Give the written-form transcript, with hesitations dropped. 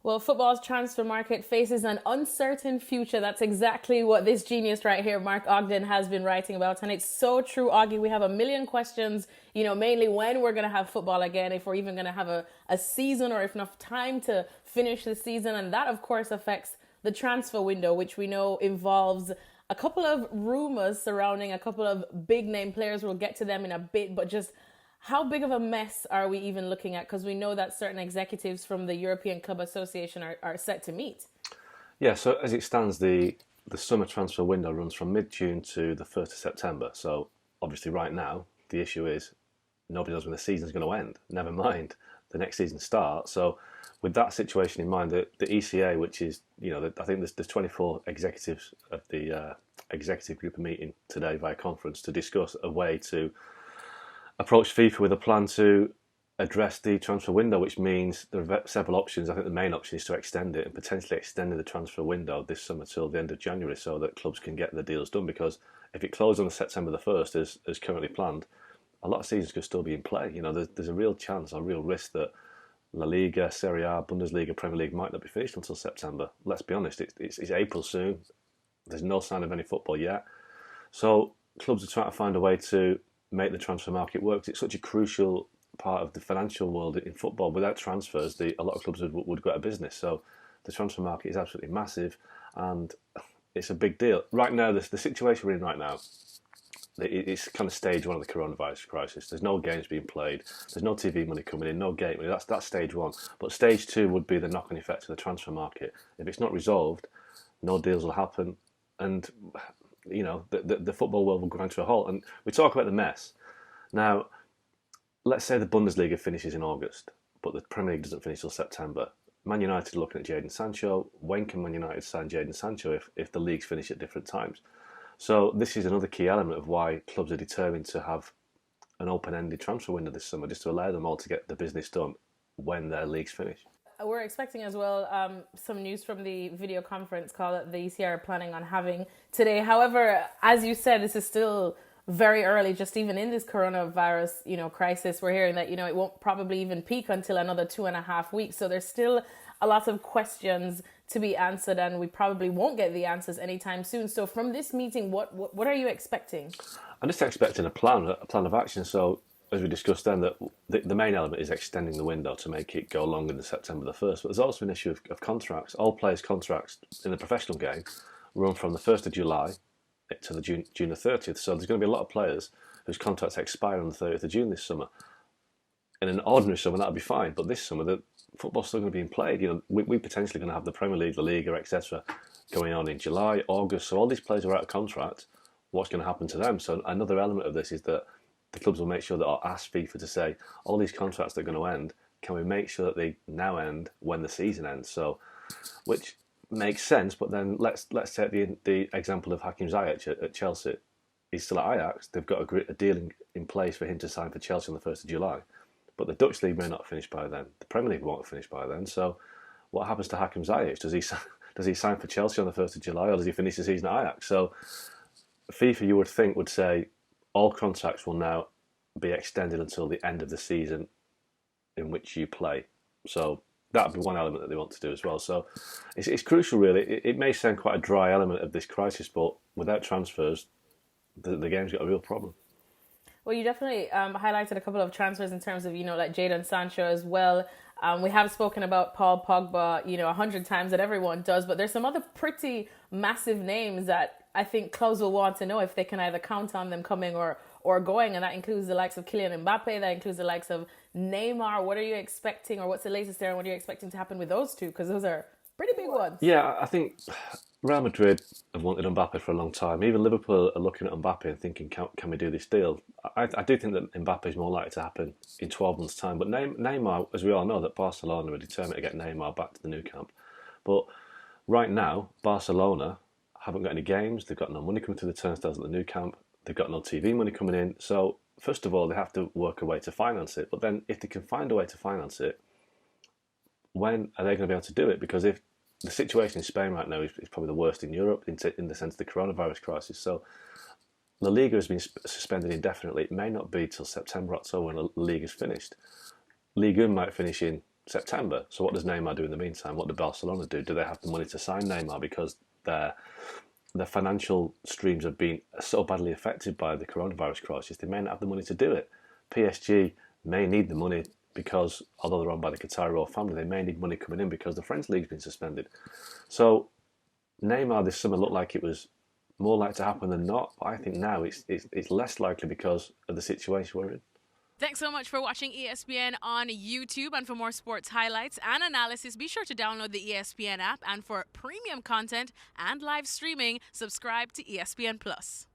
Well, football's transfer market faces an uncertain future. That's exactly what this genius right here, Mark Ogden, has been writing about. And it's so true, Augie. We have a million questions, mainly when we're going to have football again, if we're even going to have a season or if enough time to finish the season. And that, of course, affects the transfer window, which we know involves a couple of rumors surrounding a couple of big name players. We'll get to them in a bit, but just how big of a mess are we even looking at? Because we know that certain executives from the European Club Association are set to meet. Yeah, so as it stands, the summer transfer window runs from mid-June to the 1st of September. So obviously right now, the issue is nobody knows when the season's going to end, never mind the next season starts. So with that situation in mind, the ECA, which is, I think there's 24 executives of the executive group are meeting today via conference to discuss a way to approach FIFA with a plan to address the transfer window, which means there are several options. I think the main option is to extend it and potentially extending the transfer window this summer till the end of January so that clubs can get the deals done. Because if it closes on September the 1st, as currently planned, a lot of seasons could still be in play. There's a real chance, a real risk that La Liga, Serie A, Bundesliga, Premier League might not be finished until September. Let's be honest, it's April soon. There's no sign of any football yet. So clubs are trying to find a way to make the transfer market work. It's such a crucial part of the financial world in football. Without transfers, a lot of clubs would go out of business. So the transfer market is absolutely massive, and it's a big deal. Right now, the situation we're in right now, it's kind of stage one of the coronavirus crisis. There's no games being played. There's no TV money coming in, no gate money. That's stage one. But stage two would be the knock-on effect of the transfer market. If it's not resolved, no deals will happen, and the football world will grind to a halt. And we talk about the mess. Now, let's say the Bundesliga finishes in August, but the Premier League doesn't finish till September. Man United are looking at Jadon Sancho. When can Man United sign Jadon Sancho if the leagues finish at different times? So this is another key element of why clubs are determined to have an open-ended transfer window this summer, just to allow them all to get the business done when their leagues finish. We're expecting as well some news from the video conference call that the ECR are planning on having today. However, as you said, this is still very early, just even in this coronavirus, crisis. We're hearing that, it won't probably even peak until another 2.5 weeks. So there's still a lot of questions to be answered, and we probably won't get the answers anytime soon. So from this meeting, what are you expecting? I'm just expecting a plan of action. So as we discussed then, that the main element is extending the window to make it go longer than September the 1st. But there's also an issue of contracts. All players' contracts in the professional game run from the 1st of July to the June the 30th. So there's going to be a lot of players whose contracts expire on the 30th of June this summer. In an ordinary summer, that would be fine. But this summer, the football's still going to be played. We potentially going to have the Premier League, La Liga, etc. going on in July, August. So all these players are out of contract. What's going to happen to them? So another element of this is that the clubs will make sure that I'll ask FIFA to say, all these contracts that are going to end, can we make sure that they now end when the season ends? So, which makes sense, but then let's take the example of Hakim Ziyech at Chelsea. He's still at Ajax. They've got a deal in place for him to sign for Chelsea on the 1st of July. But the Dutch League may not finish by then. The Premier League won't finish by then. So what happens to Hakim Ziyech? Does he sign for Chelsea on the 1st of July, or does he finish the season at Ajax? So FIFA, you would think, would say all contracts will now be extended until the end of the season in which you play. So that would be one element that they want to do as well. So it's crucial, really. It may sound quite a dry element of this crisis, but without transfers, the game's got a real problem. Well, you definitely highlighted a couple of transfers in terms of, like Jadon Sancho as well. We have spoken about Paul Pogba, 100 times, that everyone does, but there's some other pretty massive names that I think clubs will want to know if they can either count on them coming or going, and that includes the likes of Kylian Mbappe, that includes the likes of Neymar. What are you expecting, or what's the latest there, and what are you expecting to happen with those two? Because those are pretty big ones. Yeah, I think Real Madrid have wanted Mbappe for a long time. Even Liverpool are looking at Mbappe and thinking, can we do this deal? I do think that Mbappe is more likely to happen in 12 months' time. But Neymar, as we all know, that Barcelona are determined to get Neymar back to the Nou Camp. But right now, Barcelona haven't got any games. They've got no money coming through the turnstiles at the Nou Camp. They've got no TV money coming in. So first of all, they have to work a way to finance it. But then if they can find a way to finance it, when are they going to be able to do it? Because if the situation in Spain right now is probably the worst in Europe in the sense of the coronavirus crisis. So La Liga has been suspended indefinitely. It may not be till September, October when La Liga is finished. Ligue 1 might finish in September. So what does Neymar do in the meantime? What do Barcelona do? Do they have the money to sign Neymar because their financial streams have been so badly affected by the coronavirus crisis? They may not have the money to do it. PSG may need the money because, although they're owned by the Qatari royal family, they may need money coming in because the French league's been suspended. So Neymar this summer looked like it was more likely to happen than not, but I think now it's less likely because of the situation we're in. Thanks so much for watching ESPN on YouTube. And for more sports highlights and analysis, be sure to download the ESPN app. And for premium content and live streaming, subscribe to ESPN Plus.